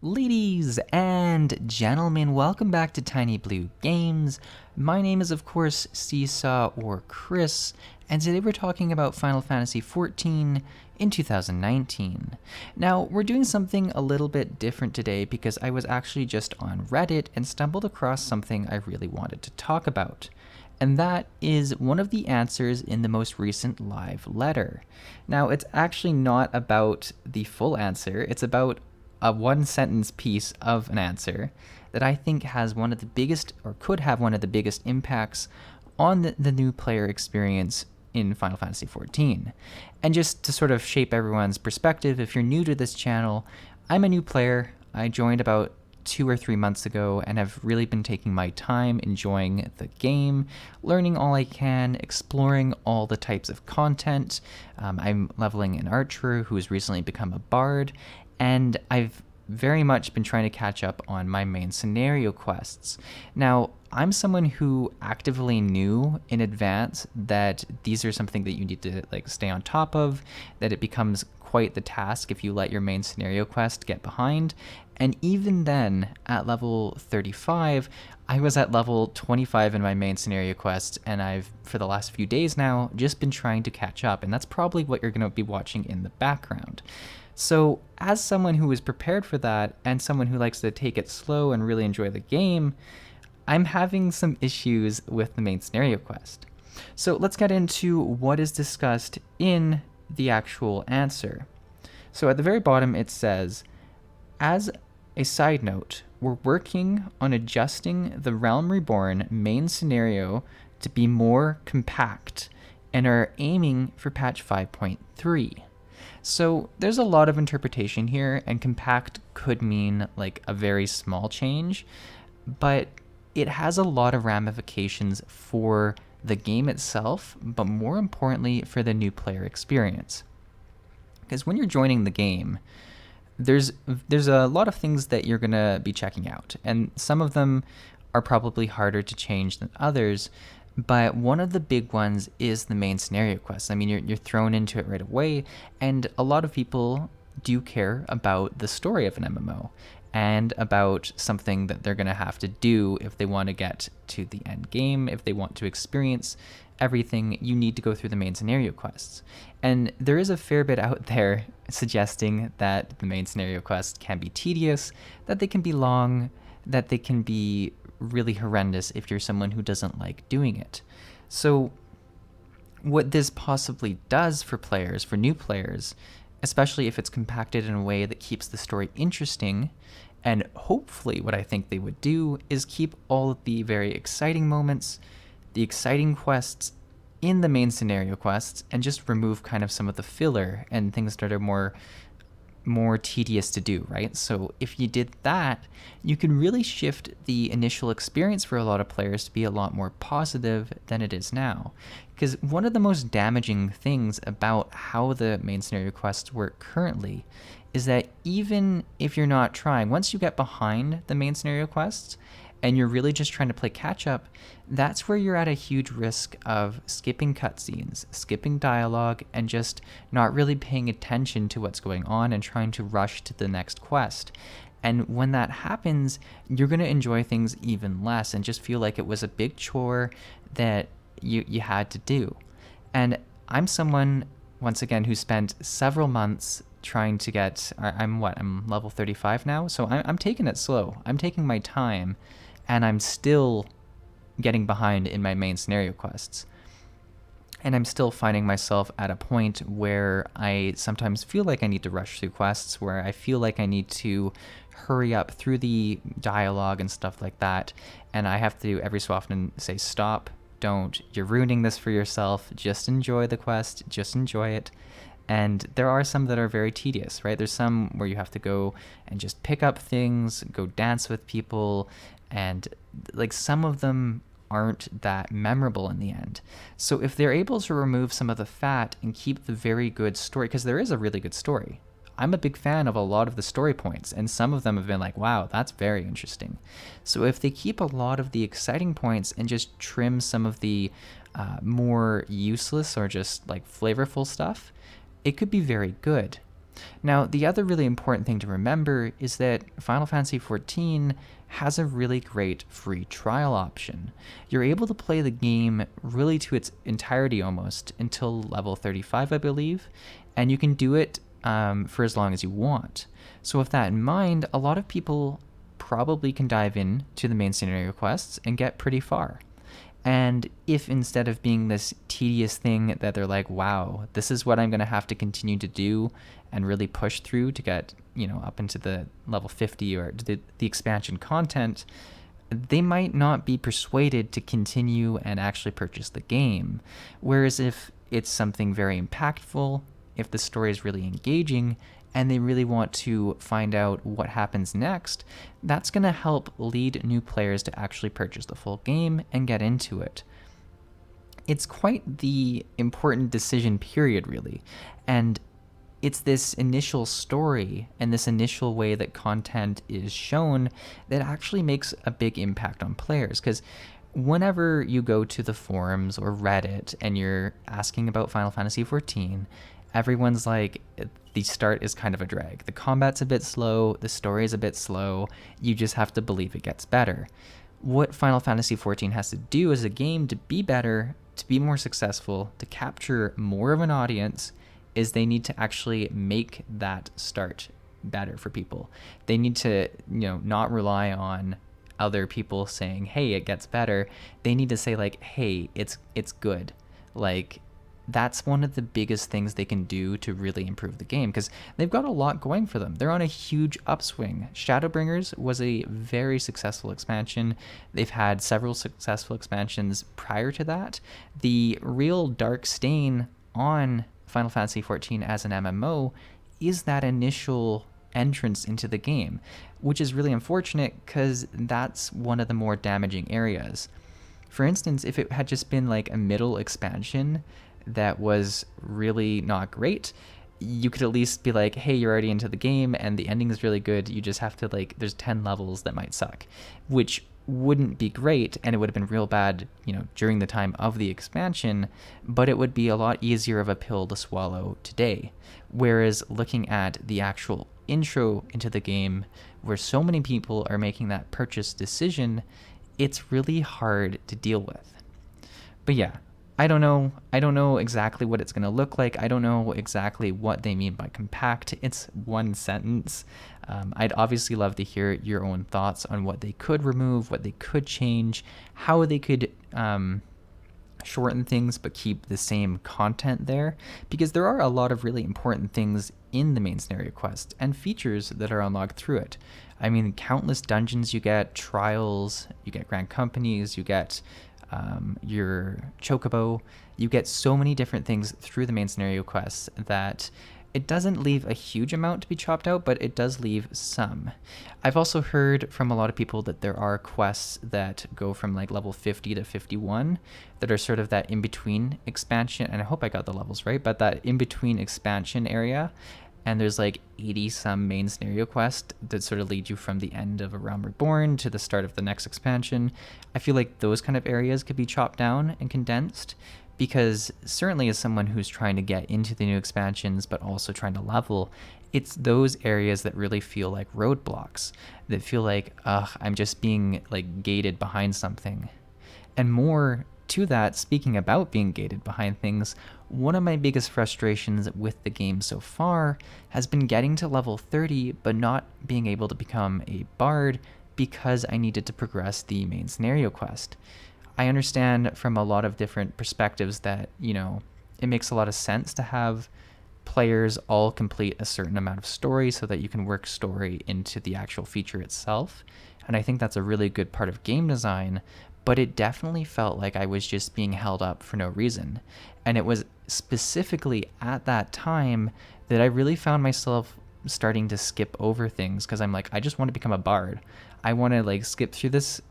Ladies and gentlemen, welcome back to TinyBlueGames. My name is, of course, Seesaw or Chris, and today we're talking about Final Fantasy XIV in 2019. Now, we're doing something a little bit different today because I was actually just on Reddit and stumbled across something I really wanted to talk about. And that is one of the answers in the most recent live letter. Now, it's actually not about the full answer, it's about a one sentence piece of an answer that I think has one of the biggest, or could have one of the biggest impacts on the new player experience in Final Fantasy XIV. And just to sort of shape everyone's perspective, if you're new to this channel, I'm a new player. I joined about 2 or 3 months ago and have really been taking my time enjoying the game, learning all I can, exploring all the types of content. I'm leveling an archer who has recently become a bard, and I've very much been trying to catch up on my main scenario quests. Now, I'm someone who actively knew in advance that these are something that you need to stay on top of, that it becomes quite the task if you let your main scenario quest get behind. And even then, at level 35, I was at level 25 in my main scenario quest, and I've, for the last few days now, just been trying to catch up, and that's probably what you're going to be watching in the background. So, as someone who is prepared for that, and someone who likes to take it slow and really enjoy the game, I'm having some issues with the main scenario quest. So let's get into what is discussed in the actual answer. So at the very bottom it says, as a side note, we're working on adjusting the Realm Reborn main scenario to be more compact and are aiming for patch 5.3. So there's a lot of interpretation here, and compact could mean like a very small change, but it has a lot of ramifications for the game itself, but more importantly for the new player experience. Because when you're joining the game, there's a lot of things that you're going to be checking out, and some of them are probably harder to change than others. But one of the big ones is the main scenario quest. I mean, you're thrown into it right away, and a lot of people do care about the story of an MMO and about something that they're going to have to do if they want to get to the end game, if they want to experience everything. You need to go through the main scenario quests. And there is a fair bit out there suggesting that the main scenario quests can be tedious, that they can be long, that they can be really horrendous if you're someone who doesn't like doing it. So what this possibly does for players, for new players, especially if it's compacted in a way that keeps the story interesting, and hopefully what I think they would do is keep all of the very exciting moments, the exciting quests in the main scenario quests, and just remove kind of some of the filler and things that are more tedious to do, right? So if you did that, you can really shift the initial experience for a lot of players to be a lot more positive than it is now. Because one of the most damaging things about how the main scenario quests work currently is that even if you're not trying, once you get behind the main scenario quests and you're really just trying to play catch up, that's where you're at a huge risk of skipping cutscenes, skipping dialogue, and just not really paying attention to what's going on and trying to rush to the next quest. And when that happens, you're going to enjoy things even less and just feel like it was a big chore that you had to do. And I'm someone, once again, who spent several months trying to get, I'm level 35 now, so I'm taking it slow. I'm taking my time, and I'm still getting behind in my main scenario quests. And I'm still finding myself at a point where I sometimes feel like I need to rush through quests, where I feel like I need to hurry up through the dialogue and stuff like that. And I have to every so often say, stop, don't, you're ruining this for yourself, just enjoy the quest, just enjoy it. And there are some that are very tedious, right? There's some where you have to go and just pick up things, go dance with people, and like some of them aren't that memorable in the end. So if they're able to remove some of the fat and keep the very good story, because there is a really good story. I'm a big fan of a lot of the story points, and some of them have been like, wow, that's very interesting. So if they keep a lot of the exciting points and just trim some of the more useless or just like flavorful stuff, it could be very good. Now, the other really important thing to remember is that Final Fantasy XIV has a really great free trial option. You're able to play the game really to its entirety almost until level 35, I believe, and you can do it for as long as you want. So with that in mind, a lot of people probably can dive in to the main scenario quests and get pretty far. And if instead of being this tedious thing that they're like, wow, this is what I'm going to have to continue to do and really push through to get, up into the level 50 or the expansion content, they might not be persuaded to continue and actually purchase the game. Whereas if it's something very impactful, if the story is really engaging, and they really want to find out what happens next, that's going to help lead new players to actually purchase the full game and get into it. It's quite the important decision period, really, and it's this initial story and this initial way that content is shown that actually makes a big impact on players, because whenever you go to the forums or Reddit and you're asking about Final Fantasy XIV, everyone's like, the start is kind of a drag. The combat's a bit slow, the story is a bit slow, you just have to believe it gets better. What Final Fantasy XIV has to do as a game to be better, to be more successful, to capture more of an audience, is they need to actually make that start better for people. They need to, not rely on other people saying, hey, it gets better. They need to say like, hey, it's good. Like, that's one of the biggest things they can do to really improve the game, because they've got a lot going for them. They're on a huge upswing. Shadowbringers was a very successful expansion. They've had several successful expansions prior to that. The real dark stain on Final Fantasy XIV as an MMO is that initial entrance into the game, which is really unfortunate because that's one of the more damaging areas. For instance, if it had just been like a middle expansion that was really not great, you could at least be like, hey, you're already into the game and the ending is really good, you just have to there's 10 levels that might suck, which wouldn't be great, and it would have been real bad, during the time of the expansion, but it would be a lot easier of a pill to swallow today. Whereas looking at the actual intro into the game, where so many people are making that purchase decision, it's really hard to deal with. But yeah, I don't know exactly what it's going to look like. I don't know exactly what they mean by compact. It's one sentence. I'd obviously love to hear your own thoughts on what they could remove, what they could change, how they could shorten things but keep the same content there, because there are a lot of really important things in the main scenario quest and features that are unlocked through it. I mean, countless dungeons you get, trials, you get grand companies, you get your chocobo, you get so many different things through the main scenario quests that it doesn't leave a huge amount to be chopped out, but it does leave some. I've also heard from a lot of people that there are quests that go from level 50 to 51 that are sort of that in-between expansion, and I hope I got the levels right, but that in-between expansion area, and there's 80 some main scenario quests that sort of lead you from the end of A Realm Reborn to the start of the next expansion. I feel like those kind of areas could be chopped down and condensed, because certainly as someone who's trying to get into the new expansions but also trying to level, it's those areas that really feel like roadblocks, that feel like, I'm just being gated behind something. And more to that, speaking about being gated behind things, one of my biggest frustrations with the game so far has been getting to level 30 but not being able to become a bard because I needed to progress the main scenario quest. I understand from a lot of different perspectives that, it makes a lot of sense to have players all complete a certain amount of story so that you can work story into the actual feature itself. And I think that's a really good part of game design, but it definitely felt like I was just being held up for no reason. And it was specifically at that time that I really found myself starting to skip over things, because I'm like, I just want to become a bard. I want to skip through this,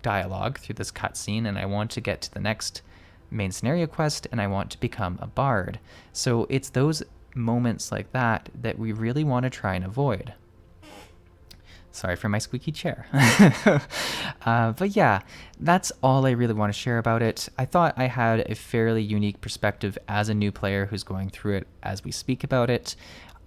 dialogue, through this cutscene, and I want to get to the next main scenario quest, and I want to become a bard. So it's those moments like that that we really want to try and avoid. Sorry for my squeaky chair. But yeah, that's all I really want to share about it. I thought I had a fairly unique perspective as a new player who's going through it as we speak about it.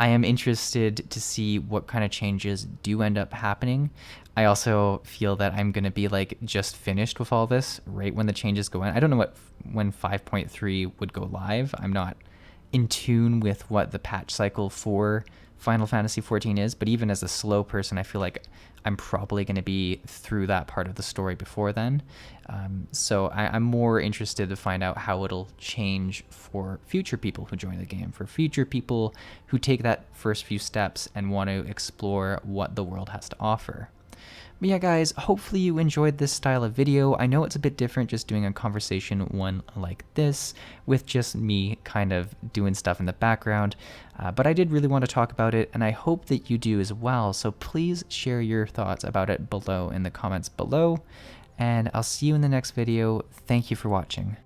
I am interested to see what kind of changes do end up happening. I also feel that I'm going to be like just finished with all this right when the changes go in. I don't know when 5.3 would go live. I'm not in tune with what the patch cycle for Final Fantasy XIV is, but even as a slow person, I feel like I'm probably going to be through that part of the story before then. So I'm more interested to find out how it'll change for future people who join the game, for future people who take that first few steps and want to explore what the world has to offer. But yeah, guys, hopefully you enjoyed this style of video. I know it's a bit different just doing a conversation one like this with just me kind of doing stuff in the background, but I did really want to talk about it, and I hope that you do as well. So please share your thoughts about it below in the comments below, and I'll see you in the next video. Thank you for watching.